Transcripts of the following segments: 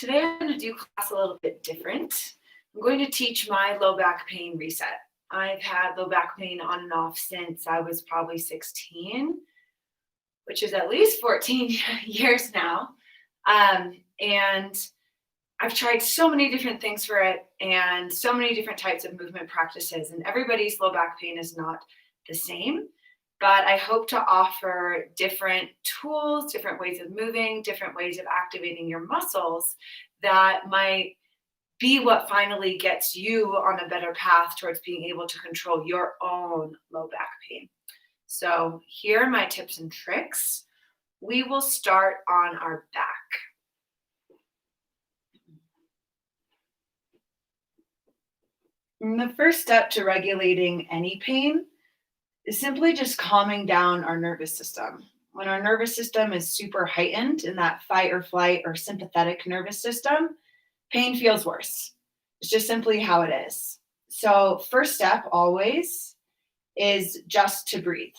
Today I'm going to do class a little bit different. I'm going to teach my low back pain reset. I've had low back pain on and off since I was probably 16, which is at least 14 years now. And I've tried so many different things for it and so many different types of movement practices, and everybody's low back pain is not the same. But I hope to offer different tools, different ways of moving, different ways of activating your muscles that might be what finally gets you on a better path towards being able to control your own low back pain. So here are my tips and tricks. We will start on our back. And the first step to regulating any pain is simply just calming down our nervous system. When our nervous system is super heightened in that fight or flight or sympathetic nervous system, pain feels worse. It's just simply how it is. So first step always is just to breathe.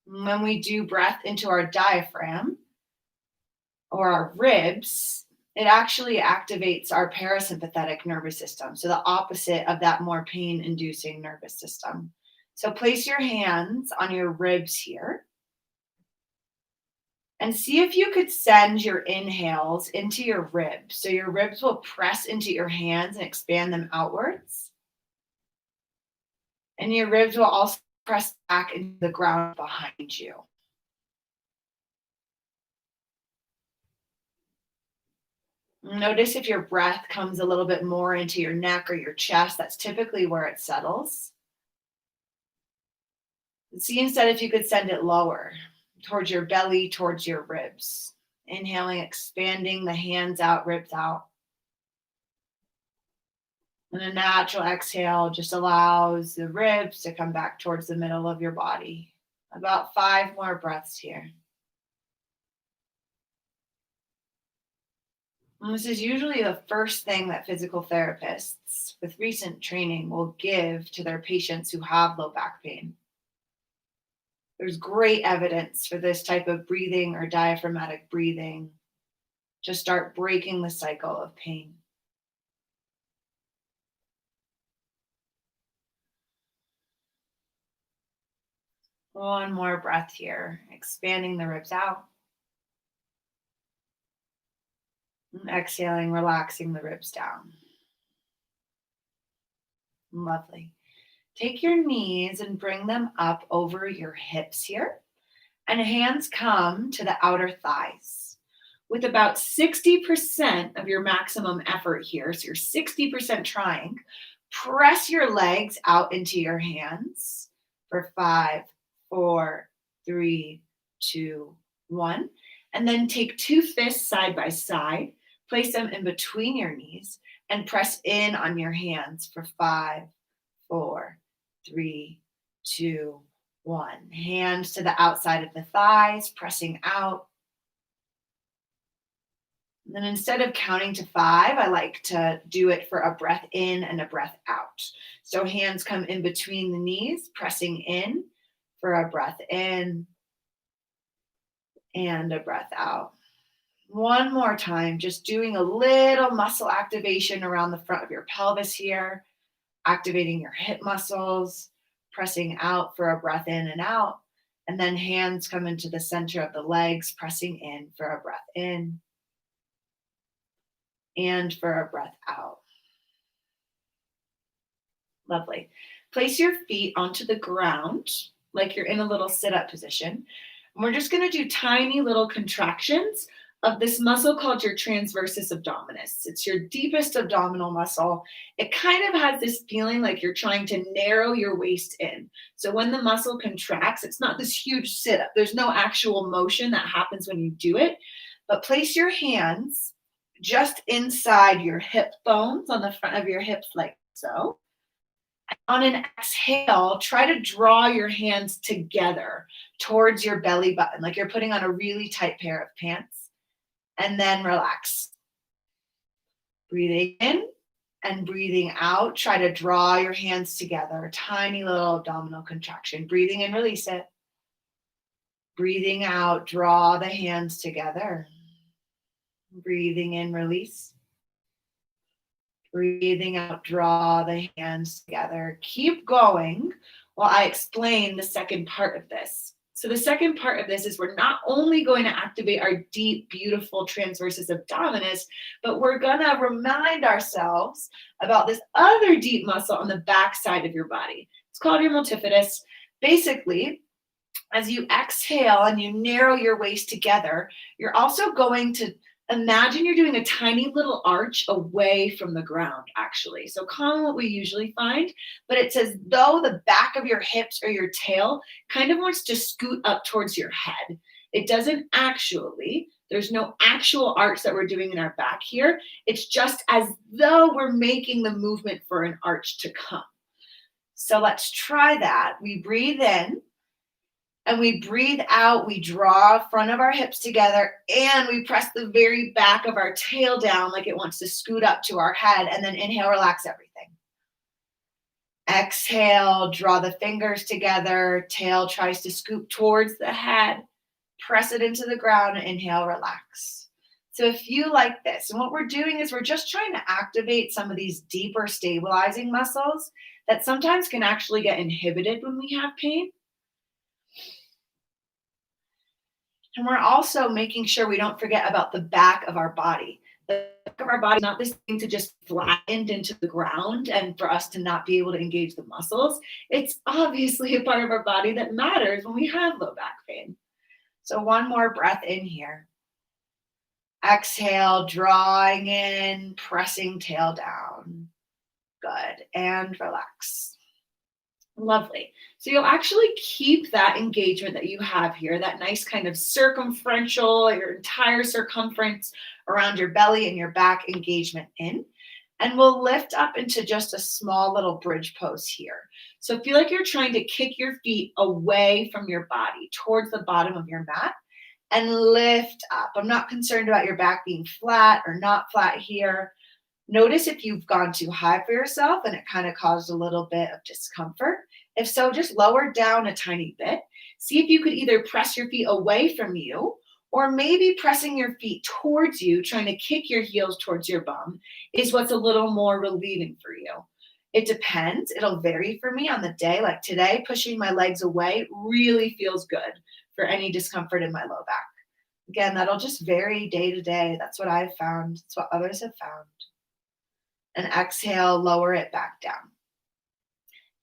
When we do breath into our diaphragm or our ribs, it actually activates our parasympathetic nervous system. So the opposite of that more pain-inducing nervous system. So place your hands on your ribs here and see if you could send your inhales into your ribs. So your ribs will press into your hands and expand them outwards. And your ribs will also press back into the ground behind you. Notice if your breath comes a little bit more into your neck or your chest. That's typically where it settles. See instead if you could send it lower towards your belly, towards your ribs. Inhaling, expanding the hands out, ribs out. And a natural exhale just allows the ribs to come back towards the middle of your body. About 5 more breaths here. And this is usually the first thing that physical therapists with recent training will give to their patients who have low back pain. There's great evidence for this type of breathing or diaphragmatic breathing to start breaking the cycle of pain. One more breath here, expanding the ribs out. And exhaling, relaxing the ribs down. Lovely. Take your knees and bring them up over your hips here. And hands come to the outer thighs. With about 60% of your maximum effort here, so you're 60% trying, press your legs out into your hands for 5, 4, 3, 2, 1. And then take 2 fists side by side, place them in between your knees, and press in on your hands for 5, 4, 3, 2, 1. Hands to the outside of the thighs, pressing out. And then instead of counting to 5, I like to do it for a breath in and a breath out. So hands come in between the knees, pressing in for a breath in and a breath out. One more time, just doing a little muscle activation around the front of your pelvis here, activating your hip muscles, pressing out for a breath in and out, and then hands come into the center of the legs, pressing in for a breath in and for a breath out. Lovely. Place your feet onto the ground like you're in a little sit-up position. And we're just going to do tiny little contractions of this muscle called your transversus abdominis. It's your deepest abdominal muscle. It kind of has this feeling like you're trying to narrow your waist in. So when the muscle contracts, it's not this huge sit-up. There's no actual motion that happens when you do it. But place your hands just inside your hip bones on the front of your hips like so. On an exhale, try to draw your hands together towards your belly button, like you're putting on a really tight pair of pants. And then relax. Breathing in and breathing out. Try to draw your hands together. Tiny little abdominal contraction. Breathing in, release it. Breathing out, draw the hands together. Breathing in, release. Breathing out, draw the hands together. Keep going while I explain the second part of this. So the second part of this is we're not only going to activate our deep, beautiful transversus abdominis, but we're going to remind ourselves about this other deep muscle on the back side of your body. It's called your multifidus. Basically, as you exhale and you narrow your waist together, you're also going to imagine you're doing a tiny little arch away from the ground, actually. So common what we usually find, but it's as though the back of your hips or your tail kind of wants to scoot up towards your head. It doesn't actually. There's no actual arch that we're doing in our back here. It's just as though we're making the movement for an arch to come. So let's try that. We breathe in. And we breathe out, we draw front of our hips together, and we press the very back of our tail down like it wants to scoot up to our head, and then inhale, relax everything. Exhale, draw the fingers together, tail tries to scoop towards the head, press it into the ground, and inhale, relax. So if you like this, and what we're doing is we're just trying to activate some of these deeper stabilizing muscles that sometimes can actually get inhibited when we have pain. And we're also making sure we don't forget about the back of our body. The back of our body is not this thing to just flattened into the ground and for us to not be able to engage the muscles. It's obviously a part of our body that matters when we have low back pain. So one more breath in here. Exhale, drawing in, pressing tail down. Good. And relax. Lovely. So you'll actually keep that engagement that you have here, that nice kind of circumferential, your entire circumference around your belly and your back engagement in. And we'll lift up into just a small little bridge pose here. So feel like you're trying to kick your feet away from your body towards the bottom of your mat and lift up. I'm not concerned about your back being flat or not flat here. Notice if you've gone too high for yourself and it kind of caused a little bit of discomfort. If so, just lower down a tiny bit. See if you could either press your feet away from you or maybe pressing your feet towards you, trying to kick your heels towards your bum is what's a little more relieving for you. It depends. It'll vary for me on the day. Like today, pushing my legs away really feels good for any discomfort in my low back. Again, that'll just vary day to day. That's what I've found. It's what others have found. And exhale, lower it back down.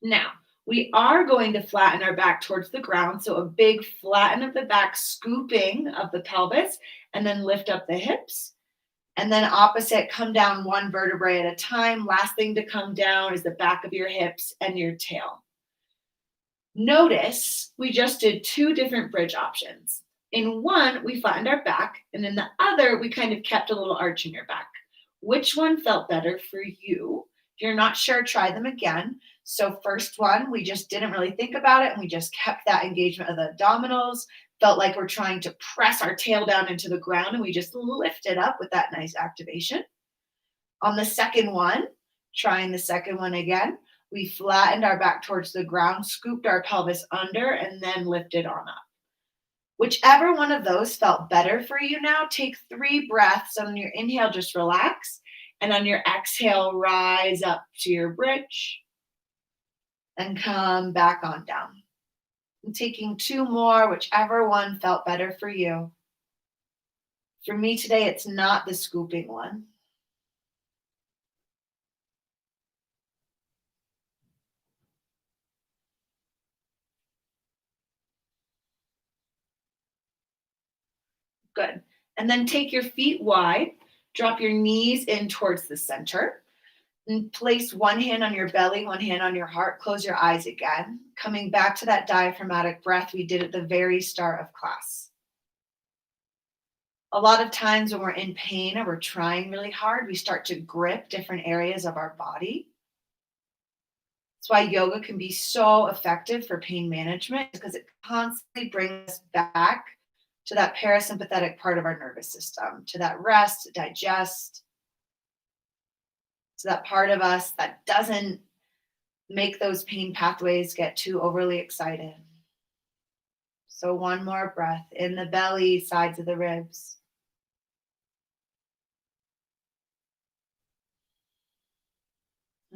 Now, we are going to flatten our back towards the ground. So a big flatten of the back, scooping of the pelvis, and then lift up the hips. And then opposite, come down one vertebrae at a time. Last thing to come down is the back of your hips and your tail. Notice we just did two different bridge options. In one, we flattened our back, and in the other, we kind of kept a little arch in your back. Which one felt better for you? If you're not sure, try them again. So first one, we just didn't really think about it, and we just kept that engagement of the abdominals, felt like we're trying to press our tail down into the ground, and we just lifted up with that nice activation. On the second one, trying the second one again, we flattened our back towards the ground, scooped our pelvis under, and then lifted on up. Whichever one of those felt better for you now, take 3 breaths. On your inhale, just relax. And on your exhale, rise up to your bridge and come back on down. I'm taking 2 more, whichever one felt better for you. For me today, it's not the scooping one. Good. And then take your feet wide, drop your knees in towards the center, and place one hand on your belly, one hand on your heart. Close your eyes again. Coming back to that diaphragmatic breath we did at the very start of class. A lot of times when we're in pain or we're trying really hard, we start to grip different areas of our body. That's why yoga can be so effective for pain management, because it constantly brings us back to that parasympathetic part of our nervous system, to that rest, digest, to that part of us that doesn't make those pain pathways get too overly excited. So one more breath in the belly, sides of the ribs.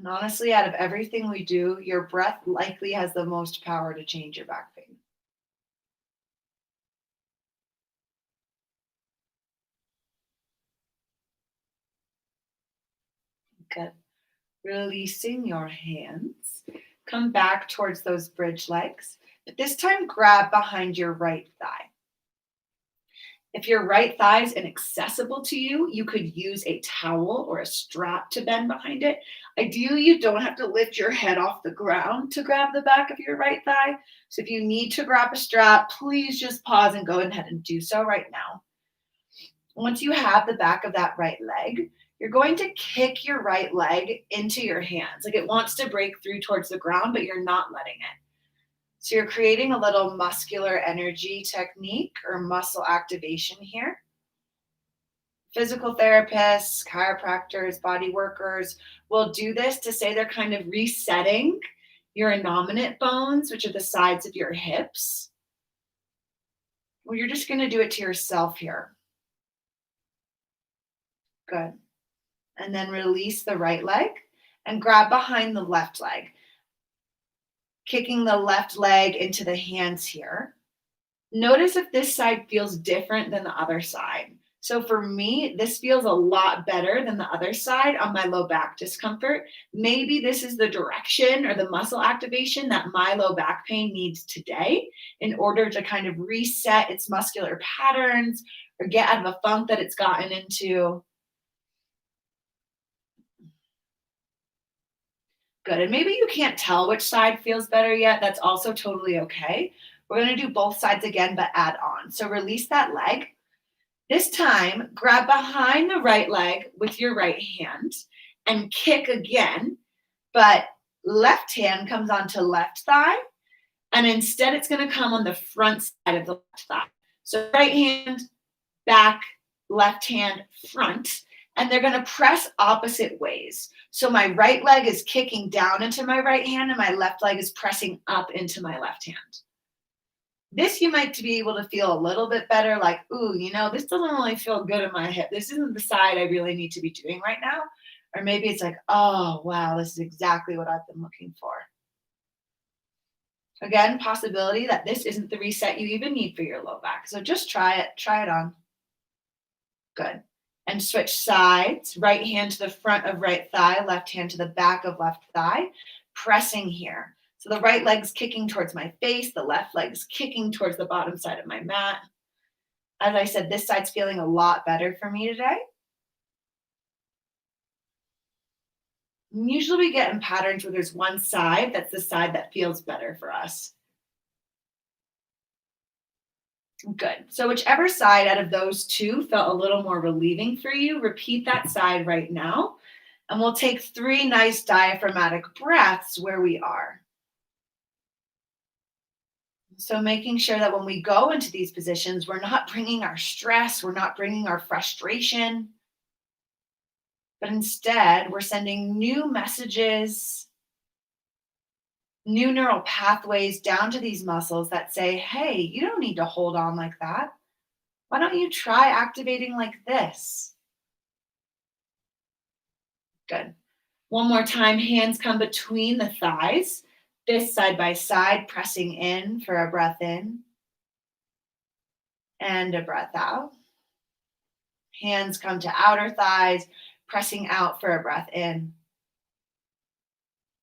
And honestly, out of everything we do, your breath likely has the most power to change your back pain. Good. Releasing your hands. Come back towards those bridge legs, but this time grab behind your right thigh. If your right thigh is inaccessible to you, you could use a towel or a strap to bend behind it. Ideally, you don't have to lift your head off the ground to grab the back of your right thigh. So if you need to grab a strap, please just pause and go ahead and do so right now. Once you have the back of that right leg, you're going to kick your right leg into your hands. Like it wants to break through towards the ground, but you're not letting it. So you're creating a little muscular energy technique or muscle activation here. Physical therapists, chiropractors, body workers will do this to say they're kind of resetting your innominate bones, which are the sides of your hips. Well, you're just going to do it to yourself here. Good. And then release the right leg and grab behind the left leg, kicking the left leg into the hands here. Notice if this side feels different than the other side. So for me, this feels a lot better than the other side on my low back discomfort. Maybe this is the direction or the muscle activation that my low back pain needs today in order to kind of reset its muscular patterns or get out of a funk that it's gotten into. Good. And maybe you can't tell which side feels better yet. That's also totally okay. We're going to do both sides again, but add on. So release that leg. This time, grab behind the right leg with your right hand and kick again, but left hand comes onto left thigh, and instead it's going to come on the front side of the left thigh. So right hand, back, left hand, front, and they're going to press opposite ways. So my right leg is kicking down into my right hand, and my left leg is pressing up into my left hand. This you might be able to feel a little bit better, like, ooh, this doesn't really feel good in my hip. This isn't the side I really need to be doing right now. Or maybe it's like, oh, wow, this is exactly what I've been looking for. Again, possibility that this isn't the reset you even need for your low back. So just try it on. Good. And switch sides, right hand to the front of right thigh, left hand to the back of left thigh, pressing here. So the right leg's kicking towards my face, the left leg's kicking towards the bottom side of my mat. As I said, this side's feeling a lot better for me today. And usually we get in patterns where there's one side that's the side that feels better for us. Good. So whichever side out of those two felt a little more relieving for you, repeat that side right now. And we'll take 3 nice diaphragmatic breaths where we are. So making sure that when we go into these positions, we're not bringing our stress, we're not bringing our frustration, but instead we're sending new messages, new neural pathways down to these muscles that say, hey, you don't need to hold on like that. Why don't you try activating like this? Good. One more time, hands come between the thighs, fists side by side, pressing in for a breath in and a breath out. Hands come to outer thighs, pressing out for a breath in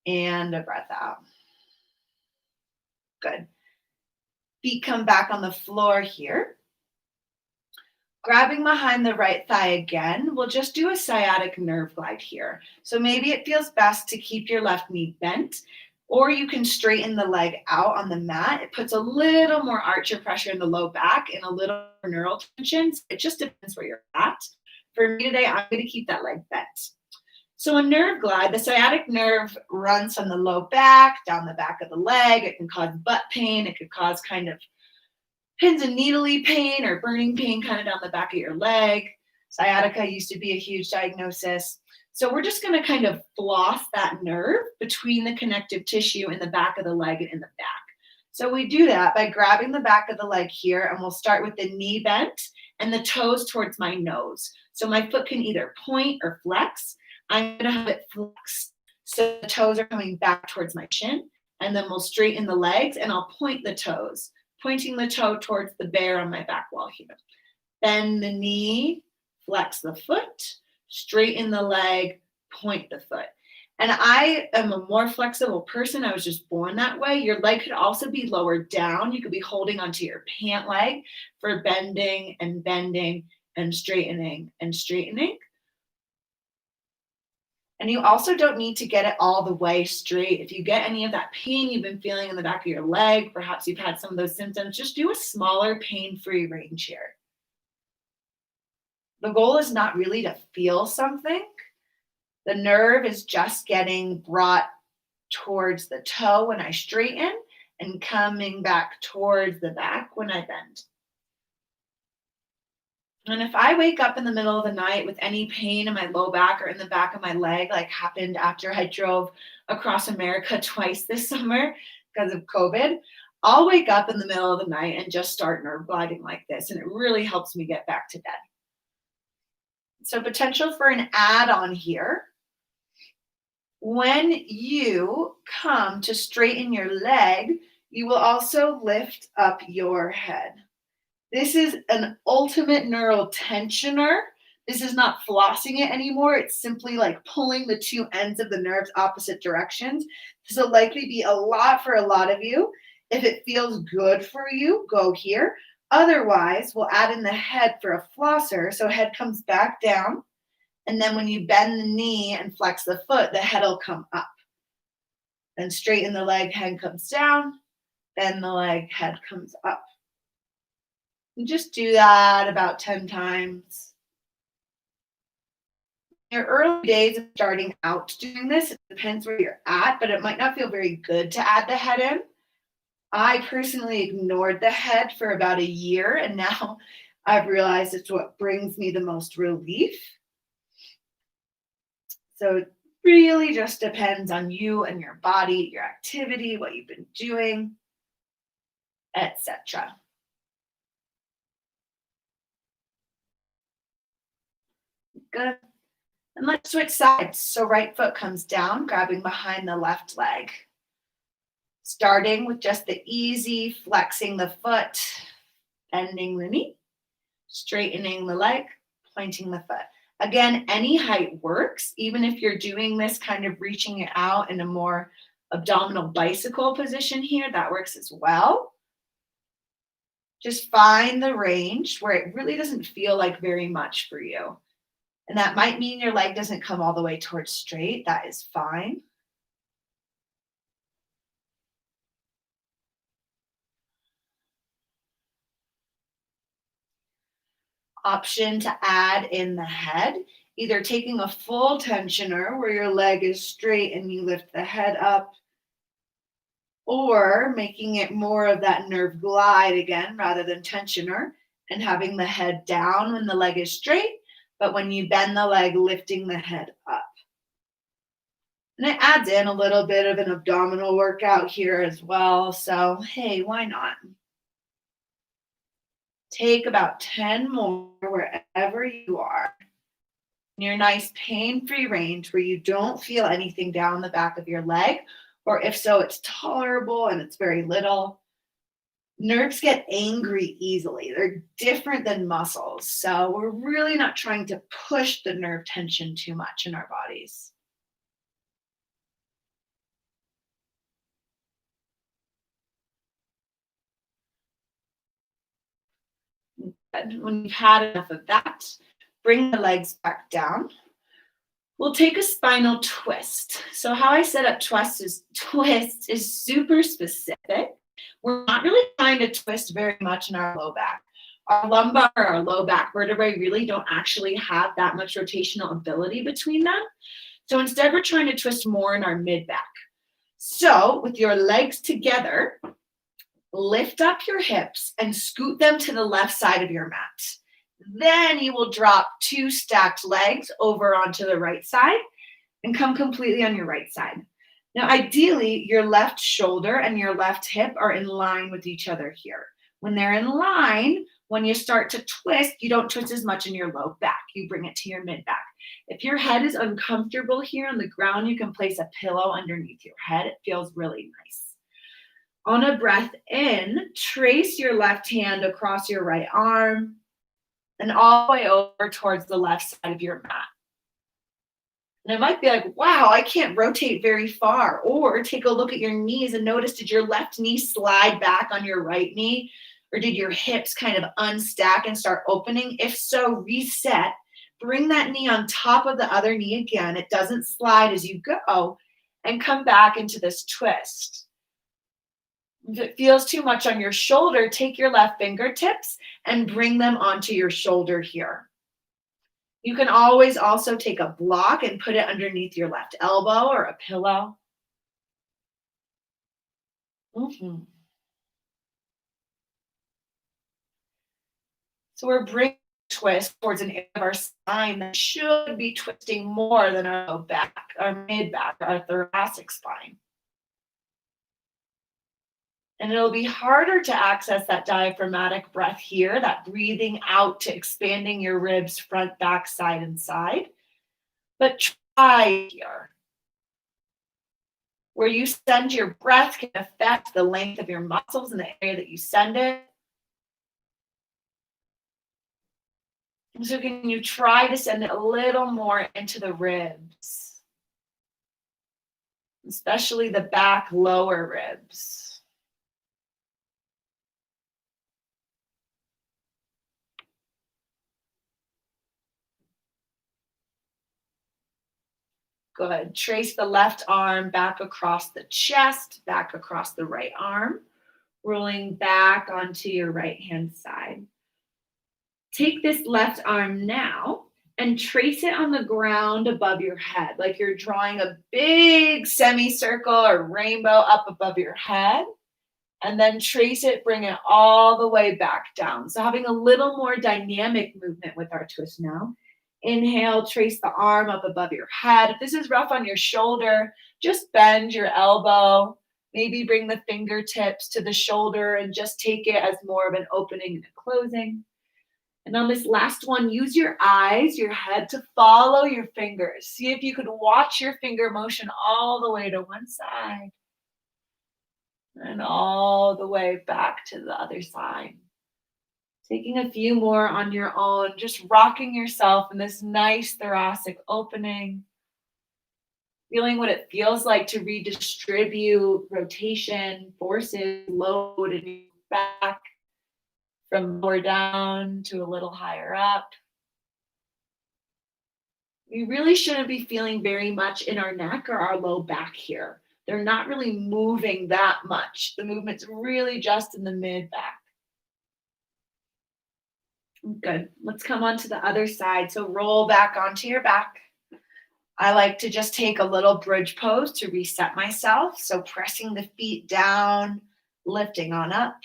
and a breath out. Good. Feet come back on the floor here. Grabbing behind the right thigh again, we'll just do a sciatic nerve glide here. So maybe it feels best to keep your left knee bent, or you can straighten the leg out on the mat. It puts a little more arch pressure in the low back and a little more neural tension. It just depends where you're at. For me today, I'm going to keep that leg bent. So a nerve glide, the sciatic nerve runs from the low back, down the back of the leg. It can cause butt pain. It could cause kind of pins and needly pain or burning pain kind of down the back of your leg. Sciatica used to be a huge diagnosis. So we're just going to kind of floss that nerve between the connective tissue in the back of the leg and in the back. So we do that by grabbing the back of the leg here, and we'll start with the knee bent and the toes towards my nose. So my foot can either point or flex. I'm going to have it flex. So the toes are coming back towards my shin, and then we'll straighten the legs and I'll point the toes, pointing the toe towards the bear on my back wall here. Bend the knee, flex the foot, straighten the leg, point the foot. And I am a more flexible person. I was just born that way. Your leg could also be lowered down. You could be holding onto your pant leg for bending and straightening and straightening. And you also don't need to get it all the way straight. If you get any of that pain you've been feeling in the back of your leg, perhaps you've had some of those symptoms, just do a smaller pain-free range here. The goal is not really to feel something. The nerve is just getting brought towards the toe when I straighten and coming back towards the back when I bend. And if I wake up in the middle of the night with any pain in my low back or in the back of my leg, like happened after I drove across America twice this summer because of COVID, I'll wake up in the middle of the night and just start nerve gliding like this. And it really helps me get back to bed. So potential for an add-on here. When you come to straighten your leg, you will also lift up your head. This is an ultimate neural tensioner. This is not flossing it anymore. It's simply like pulling the two ends of the nerves opposite directions. This will likely be a lot for a lot of you. If it feels good for you, go here. Otherwise, we'll add in the head for a flosser. So head comes back down. And then when you bend the knee and flex the foot, the head will come up. Then straighten the leg, head comes down. Bend the leg, head comes up. And just do that about 10 times. In your early days of starting out doing this, it depends where you're at, but it might not feel very good to add the head in. I personally ignored the head for about a year, and now I've realized it's what brings me the most relief. So it really just depends on you and your body, your activity, what you've been doing, etc. Good. And let's switch sides. So right foot comes down, grabbing behind the left leg. Starting with just the easy flexing the foot, bending the knee, straightening the leg, pointing the foot. Again, any height works, even if you're doing this kind of reaching it out in a more abdominal bicycle position here, that works as well. Just find the range where it really doesn't feel like very much for you. And that might mean your leg doesn't come all the way towards straight. That is fine. Option to add in the head, either taking a full tensioner where your leg is straight and you lift the head up, or making it more of that nerve glide again rather than tensioner and having the head down when the leg is straight, but when you bend the leg, lifting the head up. And it adds in a little bit of an abdominal workout here as well. So, hey, why not? Take about 10 more wherever you are in your nice pain-free range where you don't feel anything down the back of your leg, or if so, it's tolerable and it's very little. Nerves get angry easily. They're different than muscles. So we're really not trying to push the nerve tension too much in our bodies. And when you've had enough of that, bring the legs back down. We'll take a spinal twist. So how I set up twist is super specific. We're not really trying to twist very much in our low back. Our lumbar or our low back vertebrae really don't actually have that much rotational ability between them. So instead, we're trying to twist more in our mid back. So with your legs together, lift up your hips and scoot them to the left side of your mat. Then you will drop 2 stacked legs over onto the right side and come completely on your right side. Now, ideally, your left shoulder and your left hip are in line with each other here. When they're in line, When you start to twist, you don't twist as much in your low back. You bring it to your mid back. If your head is uncomfortable here on the ground, you can place a pillow underneath your head. It feels really nice. On a breath in, trace your left hand across your right arm and all the way over towards the left side of your mat. And it might be like, wow, I can't rotate very far. Or take a look at your knees and notice, did your left knee slide back on your right knee? Or did your hips kind of unstack and start opening? If so, reset. Bring that knee on top of the other knee again. It doesn't slide as you go. And come back into this twist. If it feels too much on your shoulder, take your left fingertips and bring them onto your shoulder here. You can always also take a block and put it underneath your left elbow or a pillow. Mhm. So we're bringing twist towards an area of our spine that should be twisting more than our low back, our mid back, our thoracic spine. And it'll be harder to access that diaphragmatic breath here, that breathing out to expanding your ribs, front, back, side, and side. But try here. Where you send your breath can affect the length of your muscles in the area that you send it. And so can you try to send it a little more into the ribs, especially the back lower ribs. Good. Trace the left arm back across the chest, back across the right arm, rolling back onto your right hand side. Take this left arm now and trace it on the ground above your head, like you're drawing a big semicircle or rainbow up above your head. And then trace it, bring it all the way back down. So having a little more dynamic movement with our twist now. Inhale, trace the arm up above your head. If this is rough on your shoulder, just bend your elbow. Maybe bring the fingertips to the shoulder and just take it as more of an opening and a closing. And on this last one, use your eyes, your head to follow your fingers. See if you could watch your finger motion all the way to one side and all the way back to the other side. Taking a few more on your own, just rocking yourself in this nice thoracic opening. Feeling what it feels like to redistribute rotation, forces, load in your back from lower down to a little higher up. We really shouldn't be feeling very much in our neck or our low back here. They're not really moving that much. The movement's really just in the mid back. Good. Let's come on to the other side. So roll back onto your back. I like to just take a little bridge pose to reset myself. So pressing the feet down, lifting on up,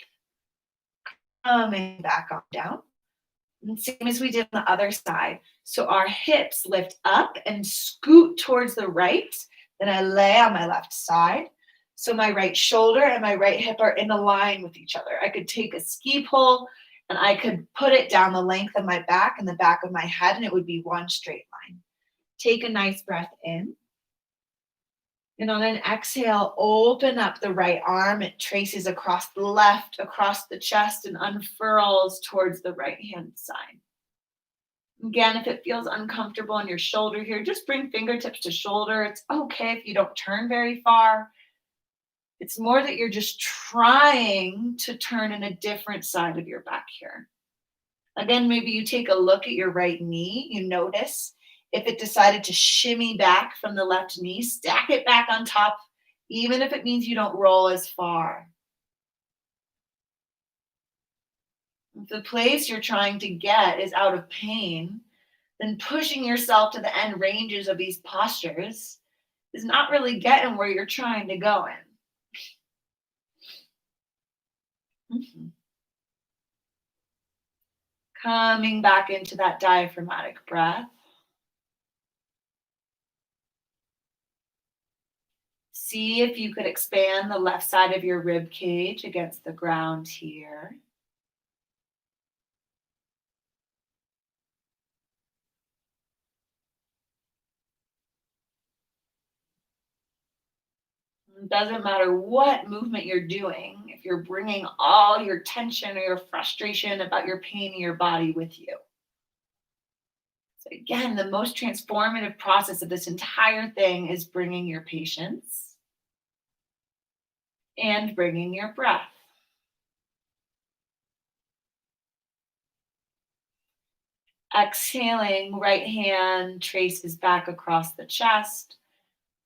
coming back on down. And same as we did on the other side. So our hips lift up and scoot towards the right. Then I lay on my left side. So my right shoulder and my right hip are in a line with each other. I could take a ski pole and I could put it down the length of my back and the back of my head, and it would be one straight line. Take a nice breath in. And on an exhale, open up the right arm. It traces across the left, across the chest, and unfurls towards the right-hand side. Again, if it feels uncomfortable in your shoulder here, just bring fingertips to shoulder. It's okay if you don't turn very far. It's more that you're just trying to turn in a different side of your back here. Again, maybe you take a look at your right knee. You notice if it decided to shimmy back from the left knee, stack it back on top, even if it means you don't roll as far. If the place you're trying to get is out of pain, then pushing yourself to the end ranges of these postures is not really getting where you're trying to go in. Coming back into that diaphragmatic breath. See if you could expand the left side of your rib cage against the ground here. It doesn't matter what movement you're doing, if you're bringing all your tension or your frustration about your pain in your body with you. So, again, the most transformative process of this entire thing is bringing your patience and bringing your breath. Exhaling, right hand traces back across the chest,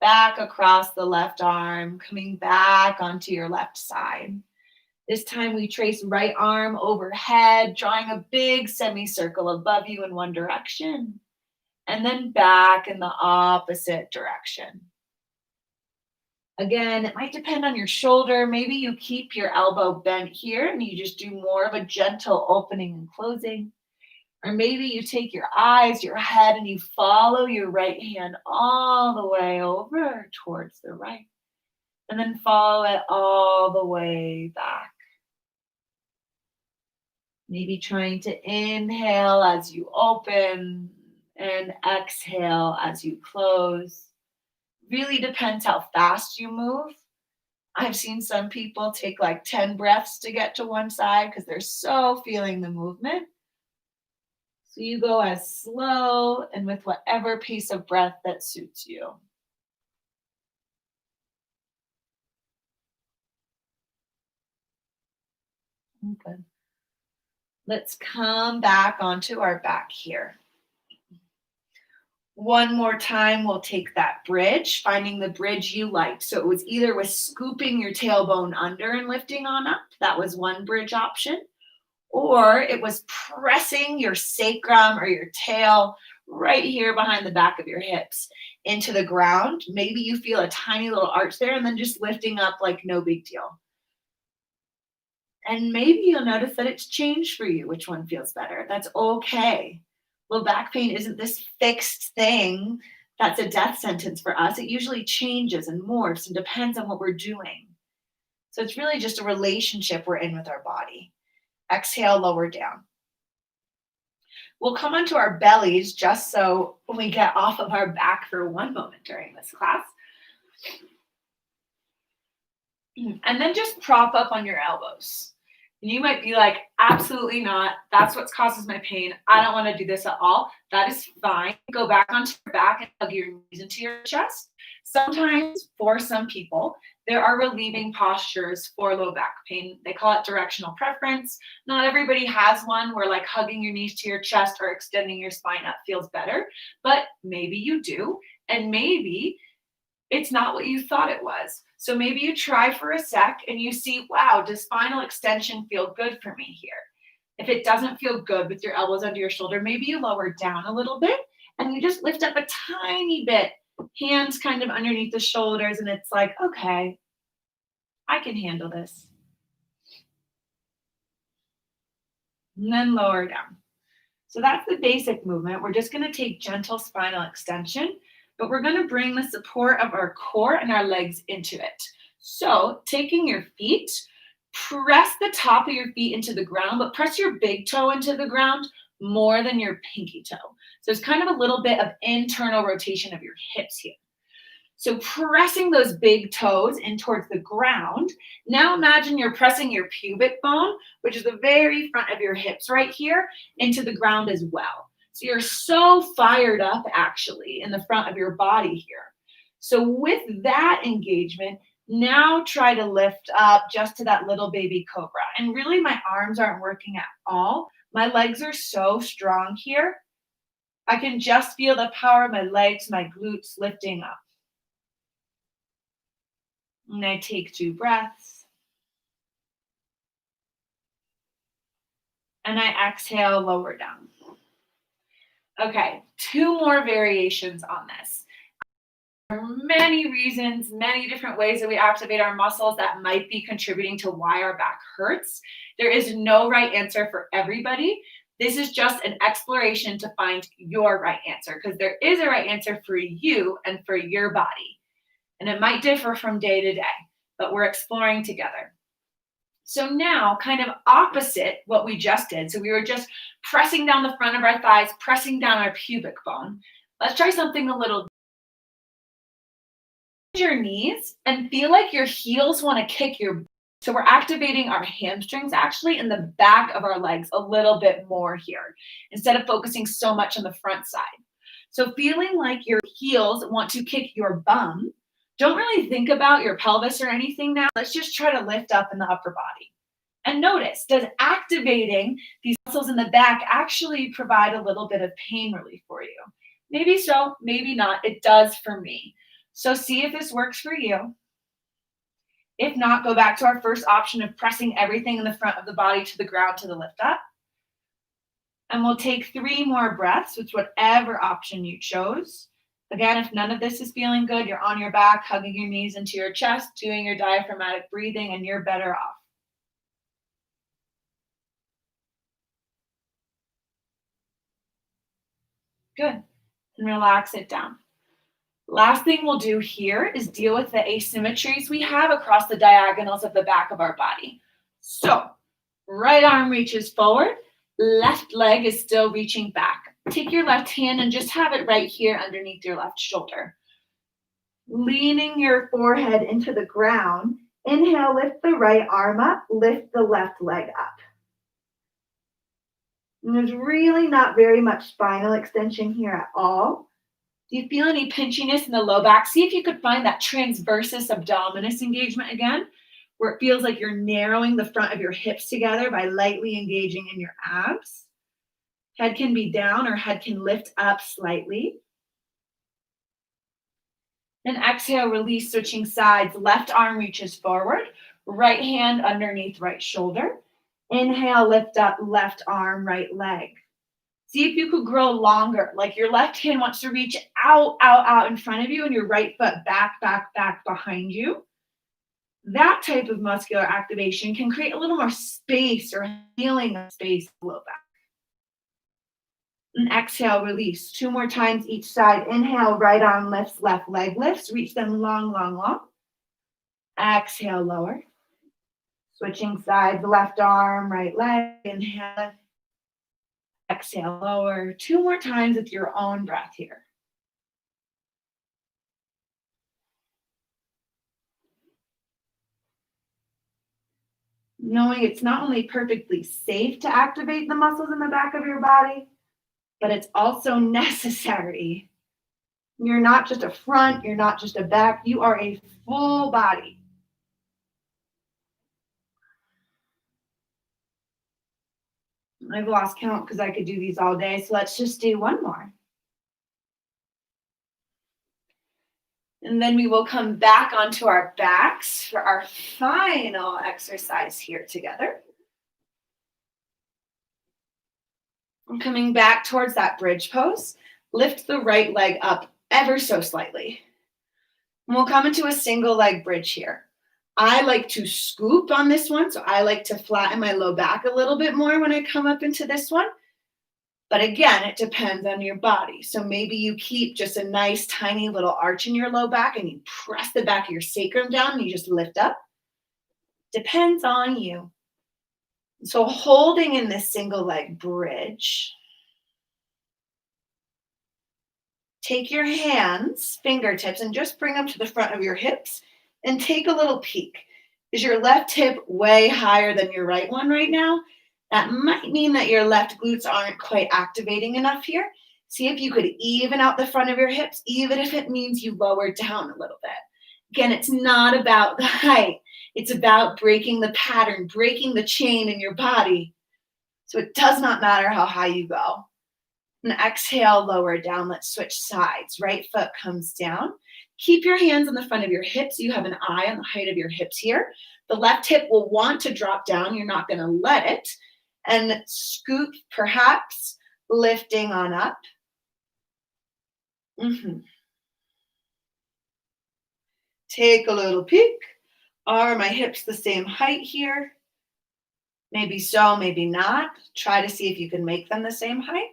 back across the left arm, coming back onto your left side. This time we trace right arm overhead, drawing a big semicircle above you in one direction, and then back in the opposite direction. Again, it might depend on your shoulder. Maybe you keep your elbow bent here and you just do more of a gentle opening and closing. Or maybe you take your eyes, your head, and you follow your right hand all the way over towards the right. And then follow it all the way back. Maybe trying to inhale as you open and exhale as you close. Really depends how fast you move. I've seen some people take like 10 breaths to get to one side because they're so feeling the movement. So you go as slow and with whatever pace of breath that suits you. Okay. Let's come back onto our back here. One more time, we'll take that bridge, finding the bridge you liked. So it was either with scooping your tailbone under and lifting on up. That was one bridge option. Or it was pressing your sacrum or your tail right here behind the back of your hips into the ground. Maybe you feel a tiny little arch there and then just lifting up like no big deal. And maybe you'll notice that it's changed for you, which one feels better. That's okay. Low back pain isn't this fixed thing that's a death sentence for us. It usually changes and morphs and depends on what we're doing. So it's really just a relationship we're in with our body. Exhale, lower down. We'll come onto our bellies just so we get off of our back for one moment during this class. And then just prop up on your elbows. You might be like, absolutely not. That's what causes my pain. I don't want to do this at all. That is fine. Go back onto your back and hug your knees into your chest. Sometimes, for some people, there are relieving postures for low back pain. They call it directional preference. Not everybody has one where like hugging your knees to your chest or extending your spine up feels better, but maybe you do. And maybe it's not what you thought it was. So maybe you try for a sec and you see, wow, does spinal extension feel good for me here? If it doesn't feel good with your elbows under your shoulder, maybe you lower down a little bit and you just lift up a tiny bit, hands kind of underneath the shoulders, and it's like, okay, I can handle this. And then lower down. So that's the basic movement. We're just going to take gentle spinal extension, but we're going to bring the support of our core and our legs into it. So taking your feet, press the top of your feet into the ground, but press your big toe into the ground more than your pinky toe. So it's kind of a little bit of internal rotation of your hips here. So pressing those big toes in towards the ground. Now imagine you're pressing your pubic bone, which is the very front of your hips right here, into the ground as well. So you're so fired up actually in the front of your body here. So with that engagement, now try to lift up just to that little baby cobra. And really my arms aren't working at all. My legs are so strong here. I can just feel the power of my legs, my glutes lifting up. And I take 2 breaths. And I exhale, lower down. Okay, 2 more variations on this. There are many reasons, many different ways that we activate our muscles that might be contributing to why our back hurts. There is no right answer for everybody. This is just an exploration to find your right answer because there is a right answer for you and for your body. And it might differ from day to day, but we're exploring together. So now, kind of opposite what we just did. So we were just pressing down the front of our thighs, pressing down our pubic bone. Let's try something a little Your knees and feel like your heels want to kick your. So we're activating our hamstrings actually in the back of our legs a little bit more here instead of focusing so much on the front side. So feeling like your heels want to kick your bum. Don't really think about your pelvis or anything now. Let's just try to lift up in the upper body. And notice, does activating these muscles in the back actually provide a little bit of pain relief for you? Maybe so, maybe not. It does for me. So see if this works for you. If not, go back to our first option of pressing everything in the front of the body to the ground to the lift up. And we'll take 3 more breaths with whatever option you chose. Again, if none of this is feeling good, you're on your back, hugging your knees into your chest, doing your diaphragmatic breathing, and you're better off. Good. And relax it down. Last thing we'll do here is deal with the asymmetries we have across the diagonals of the back of our body. So, right arm reaches forward, left leg is still reaching back. Take your left hand and just have it right here underneath your left shoulder. Leaning your forehead into the ground, inhale, lift the right arm up, lift the left leg up. And there's really not very much spinal extension here at all. Do you feel any pinchiness in the low back? See if you could find that transversus abdominis engagement again, where it feels like you're narrowing the front of your hips together by lightly engaging in your abs. Head can be down or head can lift up slightly. And exhale, release, switching sides. Left arm reaches forward, right hand underneath right shoulder. Inhale, lift up, left arm, right leg. See if you could grow longer, like your left hand wants to reach out in front of you and your right foot back behind you. That type of muscular activation can create a little more space or feeling of space below back. And exhale, release. 2 more times each side. Inhale, right arm lifts, left leg lifts. Reach them long. Exhale, lower. Switching sides, left arm, right leg. Inhale. Exhale, lower. 2 more times with your own breath here. Knowing it's not only perfectly safe to activate the muscles in the back of your body, but it's also necessary. You're not just a front, you're not just a back, you are a full body. I've lost count because I could do these all day, so let's just do 1 more. And then we will come back onto our backs for our final exercise here together. I'm coming back towards that bridge pose. Lift the right leg up ever so slightly. And we'll come into a single leg bridge here. I like to scoop on this one, so I like to flatten my low back a little bit more when I come up into this one. But again, it depends on your body. So maybe you keep just a nice tiny little arch in your low back and you press the back of your sacrum down and you just lift up. Depends on you. So holding in this single leg bridge, take your hands, fingertips, and just bring them to the front of your hips and take a little peek. Is your left hip way higher than your right one right now? That might mean that your left glutes aren't quite activating enough here. See if you could even out the front of your hips, even if it means you lower down a little bit. Again, it's not about the height. It's about breaking the pattern, breaking the chain in your body. So it does not matter how high you go. And exhale, lower down. Let's switch sides. Right foot comes down. Keep your hands on the front of your hips. You have an eye on the height of your hips here. The left hip will want to drop down. You're not going to let it. And scoop, perhaps, lifting on up. Take a little peek. Are my hips the same height here? Maybe so, maybe not. Try to see if you can make them the same height.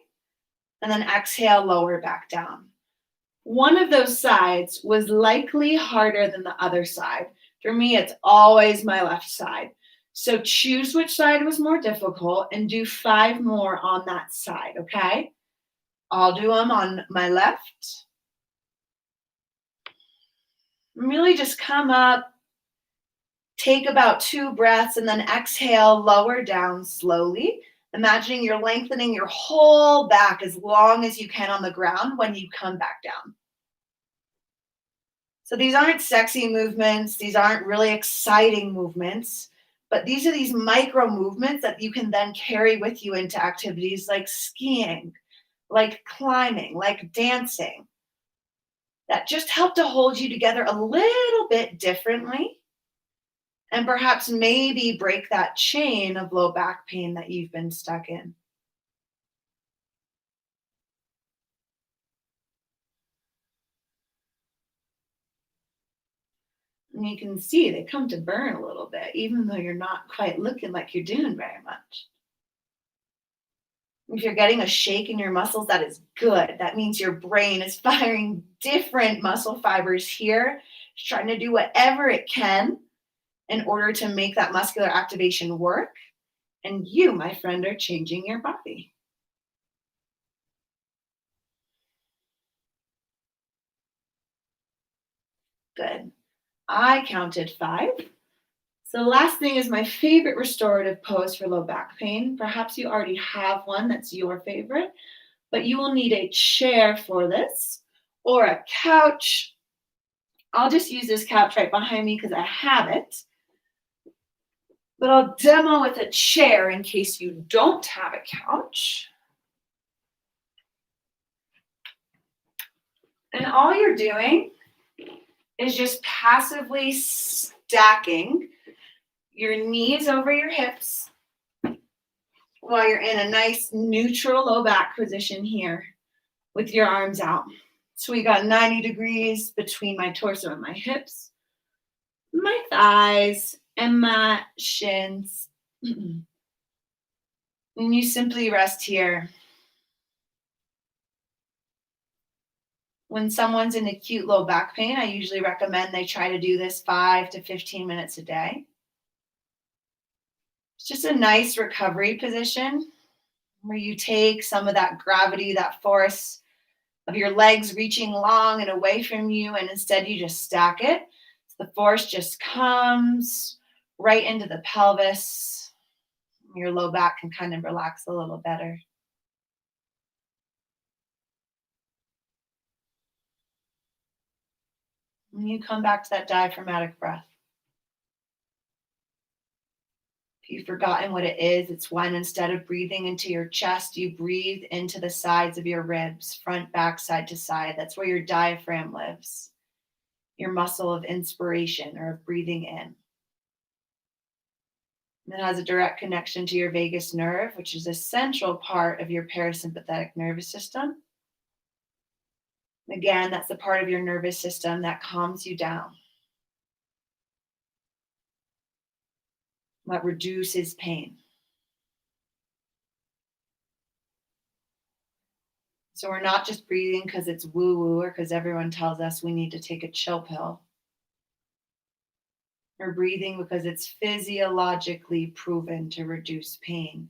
And then exhale, lower back down. One of those sides was likely harder than the other side. For me, it's always my left side. So choose which side was more difficult and do 5 more on that side, okay? I'll do them on my left. Really just come up, take about 2 breaths, and then exhale, lower down slowly. Imagining you're lengthening your whole back as long as you can on the ground when you come back down. So these aren't sexy movements, these aren't really exciting movements, but these are these micro movements that you can then carry with you into activities like skiing, like climbing, like dancing, that just help to hold you together a little bit differently and perhaps maybe break that chain of low back pain that you've been stuck in. And you can see they come to burn a little bit, even though you're not quite looking like you're doing very much. If you're getting a shake in your muscles, that is good. That means your brain is firing different muscle fibers here, it's trying to do whatever it can in order to make that muscular activation work. And you, my friend, are changing your body. Good. I counted 5. So the last thing is my favorite restorative pose for low back pain. Perhaps you already have one that's your favorite, but you will need a chair for this or a couch. I'll just use this couch right behind me because I have it, but I'll demo with a chair in case you don't have a couch. And all you're doing is just passively stacking your knees over your hips while you're in a nice neutral low back position here with your arms out. So we got 90 degrees between my torso and my hips, my thighs, and my shins. And you simply rest here. When someone's in acute low back pain, I usually recommend they try to do this 5 to 15 minutes a day. It's just a nice recovery position where you take some of that gravity, that force of your legs reaching long and away from you, and instead you just stack it. So the force just comes right into the pelvis. Your low back can kind of relax a little better. And you come back to that diaphragmatic breath. If you've forgotten what it is, it's when instead of breathing into your chest, you breathe into the sides of your ribs, front, back, side to side. That's where your diaphragm lives, your muscle of inspiration or of breathing in. And it has a direct connection to your vagus nerve, which is a central part of your parasympathetic nervous system. Again, that's the part of your nervous system that calms you down, that reduces pain. So we're not just breathing because it's woo woo or because everyone tells us we need to take a chill pill. We're breathing because it's physiologically proven to reduce pain.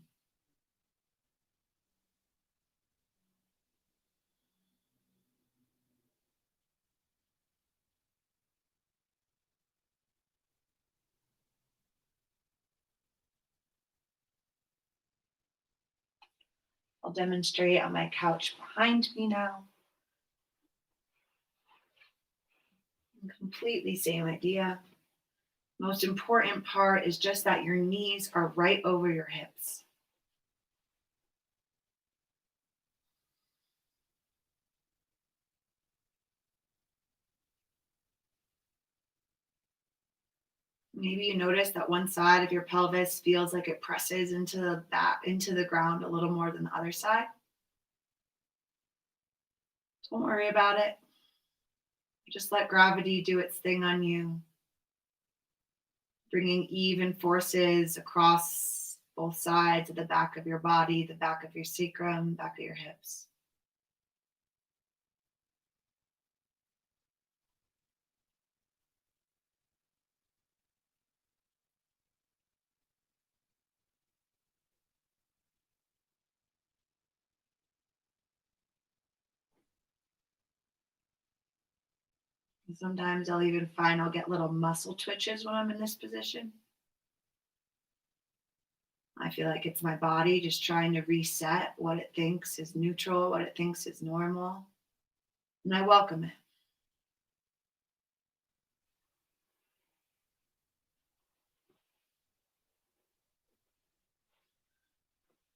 I'll demonstrate on my couch behind me now. Completely same idea. Most important part is just that your knees are right over your hips. Maybe you notice that one side of your pelvis feels like it presses into the ground a little more than the other side. Don't worry about it. Just let gravity do its thing on you, bringing even forces across both sides of the back of your body, the back of your sacrum, back of your hips. Sometimes I'll even find I'll get little muscle twitches when I'm in this position. I feel like it's my body just trying to reset what it thinks is neutral, what it thinks is normal. And I welcome it.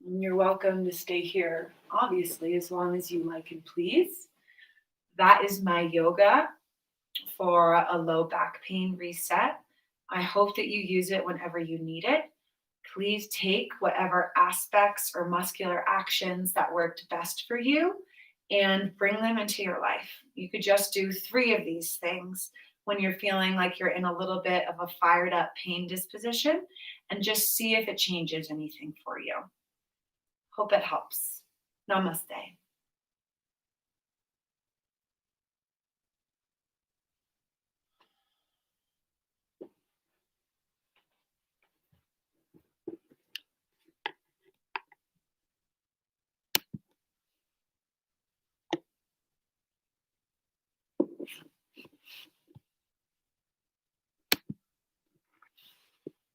And you're welcome to stay here, obviously, as long as you like and please. That is my yoga for a low back pain reset. I hope that you use it whenever you need it. Please take whatever aspects or muscular actions that worked best for you and bring them into your life. You could just do 3 of these things when you're feeling like you're in a little bit of a fired up pain disposition and just see if it changes anything for you. Hope it helps. Namaste.